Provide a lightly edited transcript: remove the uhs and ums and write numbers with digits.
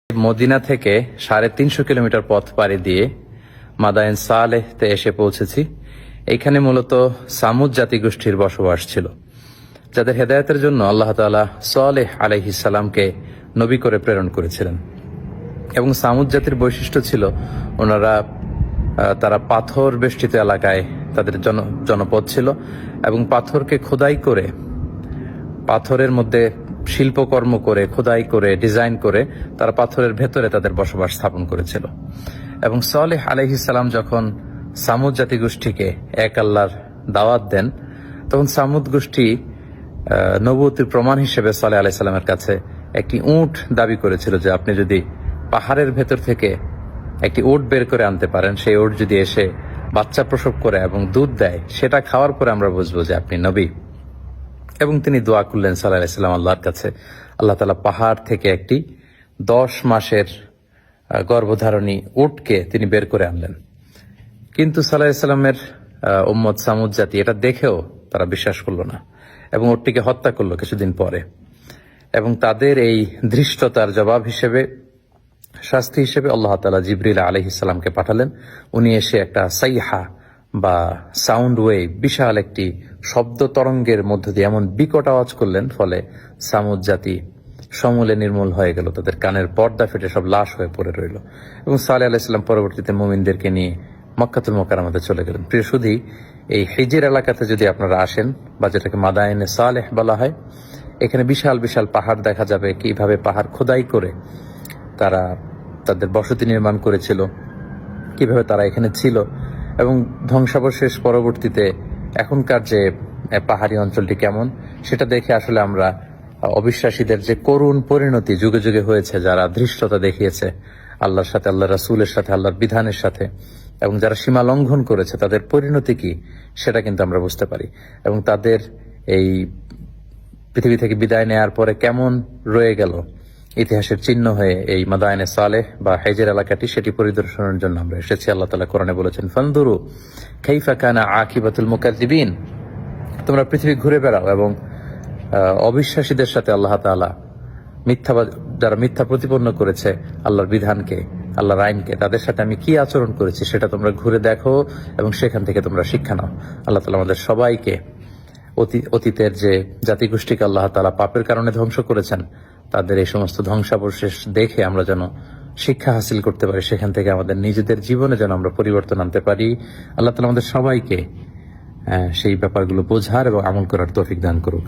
Medina থেকে 350 kilometre পথ পাড়ি দিয়ে মাদায়েন সালেহতে এসে পৌঁছেছি। এইখানে মূলত সামুদ জাতিগোষ্ঠীর বসবাস ছিল, যাদের হেদায়েতের জন্য আল্লাহ তাআলা সালেহ আলাইহিস সালামকে নবী করে প্রেরণ করেছিলেন। এবং সামুদ জাতির বৈশিষ্ট্য ছিল তারা পাথর বেষ্টিত এলাকায় তাদের জনপদ ছিল এবং পাথরকে খোদাই করে, পাথরের মধ্যে শিল্পকর্ম করে, খোদাই করে, ডিজাইন করে তারা পাথরের ভেতরে তাদের বসবাস স্থাপন করেছিল। এবং সালেহ আলাইহিস সালাম যখন সামুদ জাতিগোষ্ঠীকে এক আল্লাহর দাওয়াত দেন, তখন সামুদ গোষ্ঠী নবুয়তির প্রমাণ হিসেবে সালেহ আলাইহিস সালামের কাছে একটি উট দাবি করেছিল যে আপনি যদি পাহাড়ের ভেতর থেকে একটি উট বের করে আনতে পারেন, সেই উট যদি এসে বাচ্চা প্রসব করে এবং দুধ দেয়, সেটা খাওয়ার পরে আমরা বুঝবো যে আপনি নবী। এবং তিনি দোয়া করলেন সাল্লাল্লাহু আলাইহি ওয়াসাল্লাম আল্লাহর কাছে। আল্লাহ তাআলা পাহাড় থেকে একটি 10 মাসের গর্ভধারণী উটকে তিনি বের করে আনলেন। কিন্তু সাল্লাল্লাহু আলাইহি ওয়াসাল্লামের উম্মত সামুদ জাতি এটা দেখেও তারা বিশ্বাস করলো না এবং উটটিকে হত্যা করলো কিছুদিন পরে। এবং তাদের এই ধৃষ্টতার জবাব হিসেবে, শাস্তি হিসেবে আল্লাহ তাআলা জিবরিল আলাইহিস সালামকে পাঠালেন। উনি এসে একটা সাইহা বা সাউন্ড ওয়েভ, বিশাল একটি শব্দ তরঙ্গের মধ্য দিয়ে এমন বিকট আওয়াজ করলেন, ফলে সামুদ জাতি সমূলে নির্মূল হয়ে গেল, তাদের কানের পর্দা ফেটে সব লাশ হয়ে পড়ে রইল। এবং সালেহ আলাইহিস সালাম পরবর্তীতে মুমিনদেরকে নিয়ে মক্কাতুল মুকাররমাতে চলে গেলেন। প্রিয় সুধী, এই হিজর এলাকাতে যদি আপনারা আসেন, বা যেটাকে মাদায়েনে সালেহ বলা হয়, এখানে বিশাল বিশাল পাহাড় দেখা যাবে, কিভাবে পাহাড় খোদাই করে তারা তাদের বসতি নির্মাণ করেছিল, কিভাবে তারা এখানে ছিল। এবং ধ্বংসাবশেষ পরবর্তীতে এখনকার যে পাহাড়ি অঞ্চলটি কেমন, সেটা দেখে আসলে আমরা অবিশ্বাসীদের যে করুণ পরিণতি যুগে যুগে হয়েছে, যারা ধৃষ্টতা দেখিয়েছে আল্লাহর সাথে, আল্লাহ রাসূলের সাথে, আল্লাহর বিধানের সাথে, এবং যারা সীমা লঙ্ঘন করেছে, তাদের পরিণতি কি সেটা কিন্তু আমরা বুঝতে পারি। এবং তাদের এই পৃথিবী থেকে বিদায় নেয়ার পরে কেমন রয়ে গেল ইতিহাসের চিহ্ন হয়ে এই মাদায়েনে সালেহ বা হিজর এলাকাটি, সেটি পরিদর্শনের জন্য আমরা এসেছি। আল্লাহ তাআলা কোরআনে বলেছেন, ফানদুরু কাইফা কানা আকিবাতুল মুকাজ্জিবিন, তোমরা পৃথিবী ঘুরে বেড়াও এবং অবিশ্বাসীদের সাথে আল্লাহ তাআলা যারা মিথ্যা প্রতিপন্ন করেছে আল্লাহর বিধানকে, আল্লাহর আইনকে, তাদের সাথে আমি কি আচরণ করেছি সেটা তোমরা ঘুরে দেখো এবং সেখান থেকে তোমরা শিক্ষা নাও। আল্লাহ তাআলা আমাদের সবাইকে অতীতের যে জাতিগোষ্ঠীকে আল্লাহ তাআলা পাপের কারণে ধ্বংস করেছেন, তাদের এই সমস্ত ধ্বংসাবশেষ দেখে আমরা যেন শিক্ষা হাসিল করতে পারি, সেখান থেকে আমাদের নিজেদের জীবনে যেন আমরা পরিবর্তন আনতে পারি। আল্লাহ তাআলা আমাদের সবাইকে সেই ব্যাপারগুলো বোঝার এবং আমল করার তৌফিক দান করুক।